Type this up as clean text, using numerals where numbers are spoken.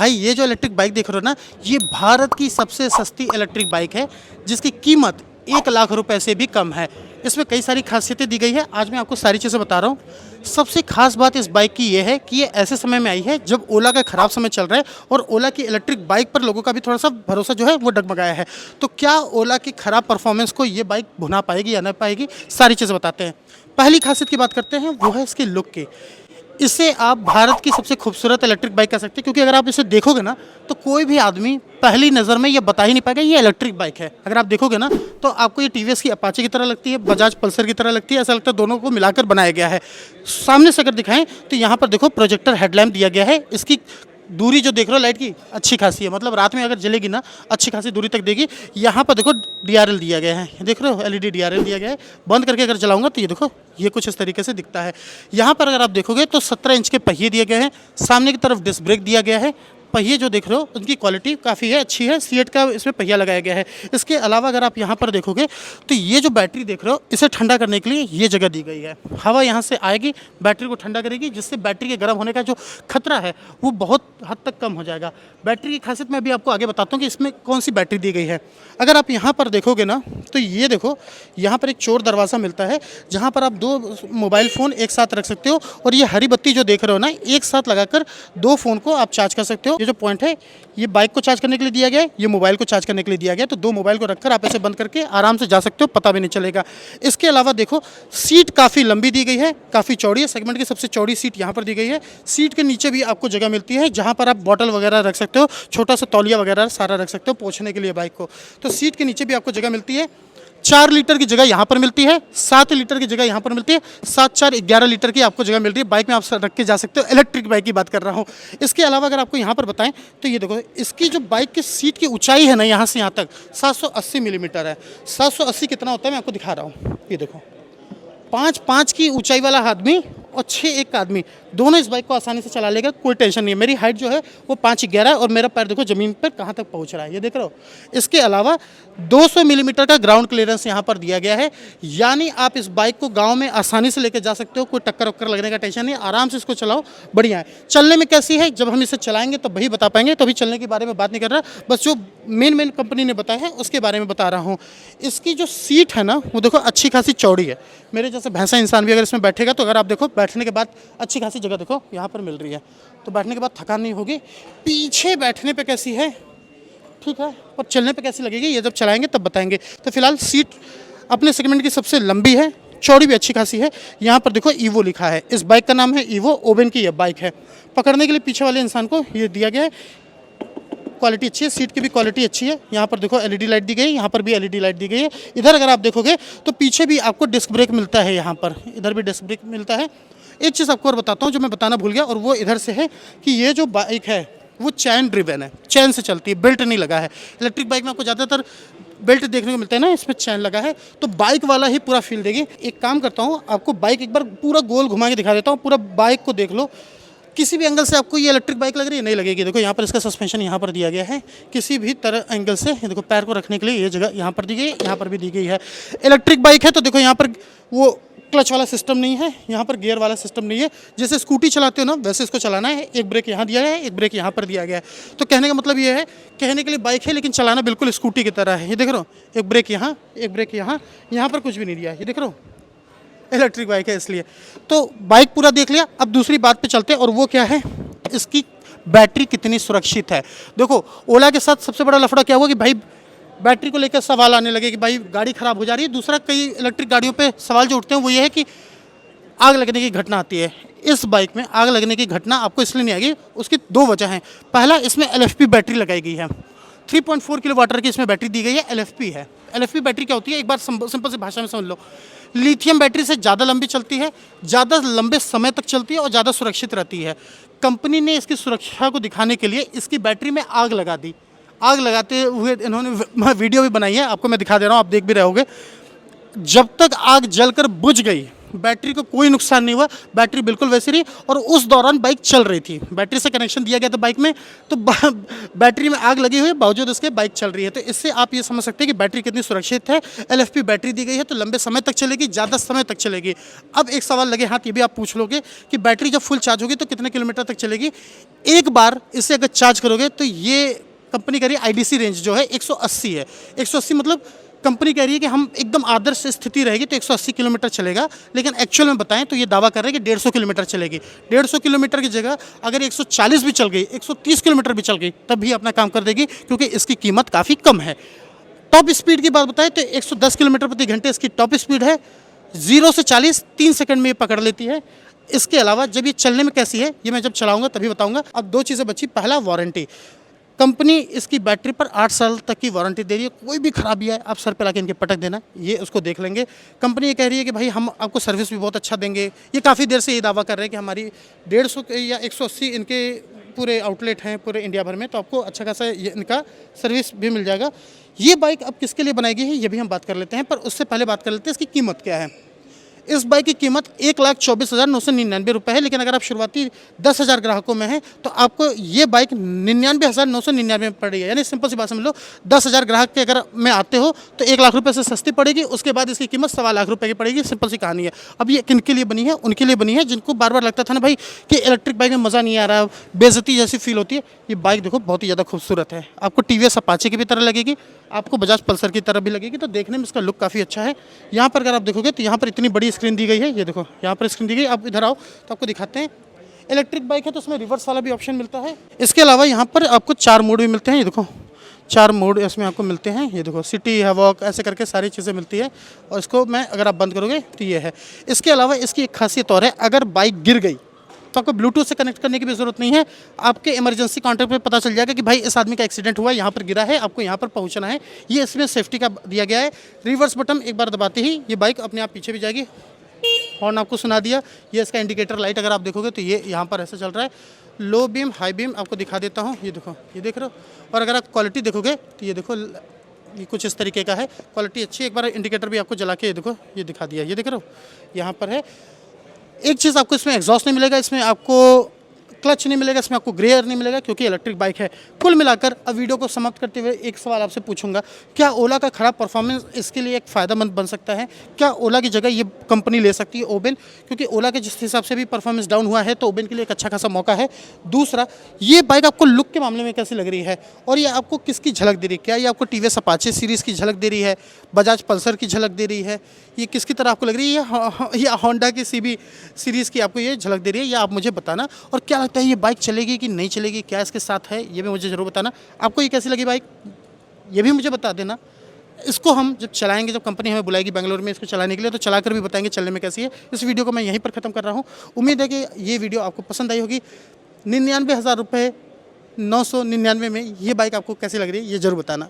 भाई ये जो इलेक्ट्रिक बाइक देख रहे हो ना, ये भारत की सबसे सस्ती इलेक्ट्रिक बाइक है जिसकी कीमत 1 लाख रुपए से भी कम है। इसमें कई सारी खासियतें दी गई है, आज मैं आपको सारी चीज़ें बता रहा हूँ। सबसे खास बात इस बाइक की ये है कि ये ऐसे समय में आई है जब ओला का ख़राब समय चल रहा है और ओला की इलेक्ट्रिक बाइक पर लोगों का भी थोड़ा सा भरोसा जो है वो डगमगाया है। तो क्या ओला की ख़राब परफॉर्मेंस को ये बाइक भुना पाएगी या नहीं पाएगी, सारी चीज़ें बताते हैं। पहली खासियत की बात करते हैं, वो है इसकी लुक की। इसे आप भारत की सबसे खूबसूरत इलेक्ट्रिक बाइक कह सकते हैं, क्योंकि अगर आप इसे देखोगे ना तो कोई भी आदमी पहली नज़र में ये बता ही नहीं पाएगा ये इलेक्ट्रिक बाइक है। अगर आप देखोगे ना तो आपको ये टीवीएस की अपाचे की तरह लगती है, बजाज पल्सर की तरह लगती है, ऐसा लगता है दोनों को मिलाकर बनाया गया है। सामने से अगर दिखाएं तो यहाँ पर देखो प्रोजेक्टर हेडलैम्प दिया गया है। इसकी दूरी जो देख रहे हो लाइट की अच्छी खासी है, मतलब रात में अगर जलेगी ना अच्छी खासी दूरी तक देगी। यहाँ पर देखो डीआरएल दिया गया है, देख रहे हो एलईडी डीआरएल दिया गया है। बंद करके अगर चलाऊंगा तो ये देखो ये कुछ इस तरीके से दिखता है। यहाँ पर अगर आप देखोगे तो 17 इंच के पहिए दिए गए हैं, सामने की तरफ डिस्क ब्रेक दिया गया है। पहिए जो देख रहे हो उनकी क्वालिटी काफ़ी है, अच्छी है। सीएट का इसमें पहिया लगाया गया है। इसके अलावा अगर आप यहाँ पर देखोगे तो ये जो बैटरी देख रहे हो इसे ठंडा करने के लिए ये जगह दी गई है। हवा यहाँ से आएगी, बैटरी को ठंडा करेगी, जिससे बैटरी के गर्म होने का जो खतरा है वो बहुत हद तक कम हो जाएगा। बैटरी की खासियत मैं अभी आपको आगे बताता हूँ कि इसमें कौन सी बैटरी दी गई है। अगर आप यहाँ पर देखोगे ना तो ये देखो यहाँ पर एक चोर दरवाज़ा मिलता है जहाँ पर आप 2 मोबाइल फ़ोन एक साथ रख सकते हो। और ये हरी बत्ती जो देख रहे हो ना, एक साथ लगाकर 2 फ़ोन को आप चार्ज कर सकते हो। ये जो पॉइंट है ये बाइक को चार्ज करने के लिए दिया गया है, ये मोबाइल को चार्ज करने के लिए दिया गया है। तो 2 मोबाइल को रखकर आप ऐसे बंद करके आराम से जा सकते हो, पता भी नहीं चलेगा। इसके अलावा देखो सीट काफ़ी लंबी दी गई है, काफ़ी चौड़ी है। सेगमेंट की सबसे चौड़ी सीट यहाँ पर दी गई है। सीट के नीचे भी आपको जगह मिलती है जहाँ पर आप बॉटल वगैरह रख सकते हो, छोटा सा तौलिया वगैरह सारा रख सकते हो पोंछने के लिए बाइक को। तो सीट के नीचे भी आपको जगह मिलती है। 4 लीटर की जगह यहाँ पर मिलती है, 7 लीटर की जगह यहाँ पर मिलती है, 7 4 11 लीटर की आपको जगह मिल रही है। बाइक में आप रख के जा सकते हो, इलेक्ट्रिक बाइक की बात कर रहा हूँ। इसके अलावा अगर आपको यहाँ पर बताएं तो ये देखो इसकी जो बाइक की सीट की ऊंचाई है ना, यहाँ से यहाँ तक 780 मिलीमीटर है। 780 कितना होता है मैं आपको दिखा रहा हूँ। ये देखो 5 की ऊंचाई वाला आदमी और 6 का आदमी दोनों इस बाइक को आसानी से चला लेगा, कोई टेंशन नहीं है। मेरी हाइट जो है वो 5'11" है और मेरा पैर देखो ज़मीन पर कहाँ तक पहुँच रहा है, ये देख रहे हो। इसके अलावा 200 मिलीमीटर का ग्राउंड क्लियरेंस यहाँ पर दिया गया है, यानी आप इस बाइक को गांव में आसानी से लेकर जा सकते हो, कोई टक्कर वक्कर लगने का टेंशन नहीं, आराम से इसको चलाओ, बढ़िया है। चलने में कैसी है जब हम इसे चलाएंगे तो वही बता पाएंगे, तो अभी चलने के बारे में बात नहीं कर रहा, बस जो मेन कंपनी ने बताया है उसके बारे में बता रहा हूँ। इसकी जो सीट है ना वो देखो अच्छी खासी चौड़ी है। मेरे जैसे भैंसा इंसान भी अगर इसमें बैठेगा तो अगर आप देखो बैठने के बाद अच्छी खासी जगह देखो यहाँ पर मिल रही है, तो बैठने के बाद थकान नहीं होगी। पीछे बैठने पे कैसी है ठीक है, और चलने पे कैसी लगेगी ये जब चलाएंगे तब बताएंगे। तो फिलहाल सीट अपने सेगमेंट की सबसे लंबी है, चौड़ी भी अच्छी खासी है। यहाँ पर देखो ईवो लिखा है, इस बाइक का नाम है ईवो, ओवेन की यह बाइक है। पकड़ने के लिए पीछे वाले इंसान को ये दिया गया है, क्वालिटी अच्छी है, सीट की भी क्वालिटी अच्छी है। यहाँ पर देखो एलईडी लाइट दी गई है, यहाँ पर भी एलईडी लाइट दी गई है। इधर अगर आप देखोगे तो पीछे भी आपको डिस्क ब्रेक मिलता है, यहाँ पर इधर भी डिस्क ब्रेक मिलता है। एक चीज़ आपको और बताता हूँ जो मैं बताना भूल गया, और वो इधर से है कि ये जो बाइक है वो चैन ड्रिवन है, चैन से चलती है, बेल्ट नहीं लगा है। इलेक्ट्रिक बाइक में आपको ज़्यादातर बेल्ट देखने को मिलता है ना, इसमें चैन लगा है, तो बाइक वाला ही पूरा फील देगी। एक काम करता हूँ आपको बाइक एक बार पूरा गोल घुमा के दिखा देता हूँ, पूरा बाइक को देख लो, किसी भी एंगल से आपको ये इलेक्ट्रिक बाइक लग रही है नहीं लगेगी। देखो यहाँ पर इसका सस्पेंशन यहाँ पर दिया गया है, किसी भी तरह एंगल से देखो पैर को रखने के लिए ये जगह यहाँ पर दी गई है, यहाँ पर भी दी गई है। इलेक्ट्रिक बाइक है तो देखो यहाँ पर वो क्लच वाला सिस्टम नहीं है, यहाँ पर गियर वाला सिस्टम नहीं है। जैसे स्कूटी चलाते हो ना वैसे इसको चलाना है, एक ब्रेक यहाँ दिया है, एक ब्रेक यहाँ पर दिया गया है। तो कहने का मतलब ये है, कहने के लिए बाइक है लेकिन चलाना बिल्कुल स्कूटी की तरह है। ये देख रहे हो, एक ब्रेक यहाँ, एक ब्रेक यहाँ, यहाँ पर कुछ भी नहीं दिया है, ये देख रहे हो, इलेक्ट्रिक बाइक है इसलिए। तो बाइक पूरा देख लिया, अब दूसरी बात पे चलते हैं, और वो क्या है, इसकी बैटरी कितनी सुरक्षित है। देखो ओला के साथ सबसे बड़ा लफड़ा क्या हुआ कि भाई बैटरी को लेकर सवाल आने लगे कि भाई गाड़ी ख़राब हो जा रही है। दूसरा कई इलेक्ट्रिक गाड़ियों पे सवाल जो उठते हैं वो ये है कि आग लगने की घटना आती है। इस बाइक में आग लगने की घटना आपको इसलिए नहीं आएगी, उसकी 2 वजह हैं। पहला, इसमें LFP बैटरी लगाई गई है, 3.4 किलोवाट की इसमें बैटरी दी गई है, LFP है। LFP बैटरी क्या होती है, एक बार सिंपल सी भाषा में समझ लो, लिथियम बैटरी से ज़्यादा लंबी चलती है, ज़्यादा लंबे समय तक चलती है और ज़्यादा सुरक्षित रहती है। कंपनी ने इसकी सुरक्षा को दिखाने के लिए इसकी बैटरी में आग लगा दी। आग लगाते हुए इन्होंने वीडियो भी बनाई है, आपको मैं दिखा दे रहा हूँ, आप देख भी रहे होगे। जब तक आग जलकर बुझ गई बैटरी को कोई नुकसान नहीं हुआ, बैटरी बिल्कुल वैसी रही और उस दौरान बाइक चल रही थी। बैटरी से कनेक्शन दिया गया था बाइक में, तो बैटरी में आग लगी हुई है, बावजूद उसके बाइक चल रही है। तो इससे आप ये समझ सकते हैं कि बैटरी कितनी सुरक्षित है। LFP बैटरी दी गई है तो लंबे समय तक चलेगी, ज़्यादा समय तक चलेगी। अब एक सवाल लगे हाथ ये भी आप पूछ लोगे कि बैटरी जब फुल चार्ज होगी तो कितने किलोमीटर तक चलेगी। एक बार इसे अगर चार्ज करोगे तो ये कंपनी कह रही है IDC रेंज जो है 180 है। 180 मतलब कंपनी कह रही है कि हम एकदम आदर्श स्थिति रहेगी तो 180 किलोमीटर चलेगा, लेकिन एक्चुअल में बताएं तो ये दावा कर रहे हैं कि 150 किलोमीटर चलेगी। 150 किलोमीटर की जगह अगर 140 भी चल गई, 130 किलोमीटर भी चल गई, तब भी अपना काम कर देगी, क्योंकि इसकी कीमत काफ़ी कम है। टॉप स्पीड की बात बताएं तो 110 किलोमीटर प्रति घंटे इसकी टॉप स्पीड है। 0 से 40 3 सेकंड में ये पकड़ लेती है। इसके अलावा जब ये चलने में कैसी है ये मैं जब चलाऊंगा तभी बताऊंगा। अब दो चीज़ें बची। पहला, वारंटी। कंपनी इसकी बैटरी पर 8 साल तक की वारंटी दे रही है। कोई भी खराबी है आप सर पे लाके इनके पटक देना, ये उसको देख लेंगे। कंपनी ये कह रही है कि भाई हम आपको सर्विस भी बहुत अच्छा देंगे। ये काफ़ी देर से ये दावा कर रहे हैं कि हमारी 150 या 180 इनके पूरे आउटलेट हैं पूरे इंडिया भर में, तो आपको अच्छा खासा ये इनका सर्विस भी मिल जाएगा। ये बाइक अब किसके लिए बनाई गई है ये भी हम बात कर लेते हैं, पर उससे पहले बात कर लेते हैं इसकी कीमत क्या है। इस बाइक की कीमत 1,24,999 रुपये है, लेकिन अगर आप शुरुआती 10,000 ग्राहकों में हैं तो आपको ये बाइक 99,999 में पड़ रही है। यानी सिंपल सी बात समझ लो, 10,000 ग्राहक के अगर में आते हो तो 1 लाख रुपये से सस्ती पड़ेगी। उसके बाद इसकी कीमत 1.25 लाख रुपये की पड़ेगी। सिंपल सी कहानी है। अब ये किन के लिए बनी है? उनके लिए बनी है जिनको बार बार लगता था ना भाई कि इलेक्ट्रिक बाइक में मज़ा नहीं आ रहा, बेइज्जती जैसी फील होती है। ये बाइक देखो बहुत ही ज़्यादा खूबसूरत है। आपको TVS अपाचे की भी तरह लगेगी, आपको बजाज पल्सर की तरह भी लगेगी, तो देखने में इसका लुक काफ़ी अच्छा है। यहाँ पर अगर आप देखोगे तो यहाँ पर इतनी बड़ी स्क्रीन दी गई है। ये देखो यहाँ पर स्क्रीन दी गई। आप इधर आओ तो आपको दिखाते हैं। इलेक्ट्रिक बाइक है तो उसमें रिवर्स वाला भी ऑप्शन मिलता है। इसके अलावा यहाँ पर आपको 4 मोड भी मिलते हैं। ये देखो 4 मोड इसमें आपको मिलते हैं। ये देखो सिटी, हैवॉक, ऐसे करके सारी चीज़ें मिलती है। और इसको मैं अगर आप बंद करोगे तो ये है। इसके अलावा इसकी एक खासियत और है, अगर बाइक गिर गई तो आपको ब्लूटूथ से कनेक्ट करने की भी ज़रूरत नहीं है। आपके इमरजेंसी कॉन्टैक्ट पे पता चल जाएगा कि भाई इस आदमी का एक्सीडेंट हुआ, यहाँ पर गिरा है, आपको यहाँ पर पहुँचना है। ये इसमें सेफ्टी का दिया गया है। रिवर्स बटन एक बार दबाते ही ये बाइक अपने आप पीछे भी जाएगी। हॉर्न आपको सुना दिया। ये इसका इंडिकेटर लाइट अगर आप देखोगे तो ये यहाँ पर ऐसे चल रहा है। लो बीम, हाई बीम आपको दिखा देता हूँ। ये देखो, ये देख रहे हो। और अगर आप क्वालिटी देखोगे तो ये देखो, ये कुछ इस तरीके का है। क्वालिटी अच्छी है। एक बार इंडिकेटर भी आपको जला के ये देखो, ये दिखा दिया। ये देख रहे हो यहाँ पर है। एक चीज़ आपको इसमें एग्जॉस्ट नहीं मिलेगा, इसमें आपको क्लच नहीं मिलेगा, इसमें आपको ग्रे एयर नहीं मिलेगा, क्योंकि इलेक्ट्रिक बाइक है। कुल मिलाकर अब वीडियो को समाप्त करते हुए एक सवाल आपसे पूछूंगा, क्या ओला का खराब परफॉर्मेंस इसके लिए एक फ़ायदेमंद बन सकता है? क्या ओला की जगह ये कंपनी ले सकती है ओबेन? क्योंकि ओला के जिस हिसाब से भी परफॉर्मेंस डाउन हुआ है तो ओबेन के लिए एक अच्छा खासा मौका है। दूसरा, ये बाइक आपको लुक के मामले में कैसी लग रही है और ये आपको किसकी झलक दे रही है? क्या ये आपको TVS अपाचे सीरीज़ की झलक दे रही है, बजाज पल्सर की झलक दे रही है, ये किसकी तरह आपको लग रही है, या होंडा की CB सीरीज़ की आपको ये झलक दे रही है? या आप मुझे बताना। और क्या लगता है ये बाइक चलेगी कि नहीं चलेगी, क्या इसके साथ है, ये भी मुझे ज़रूर बताना। आपको ये कैसी लगी बाइक ये भी मुझे बता देना। इसको हम जब चलाएंगे, जब कंपनी हमें बुलाएगी बेंगलोर में इसको चलाने के लिए, तो चलाकर भी बताएंगे चलने में कैसी है। इस वीडियो को मैं यहीं पर ख़त्म कर रहा हूँ। उम्मीद है कि ये वीडियो आपको पसंद आई होगी। 99,000 रुपये 999 में ये बाइक आपको कैसी लग रही है ये ज़रूर बताना।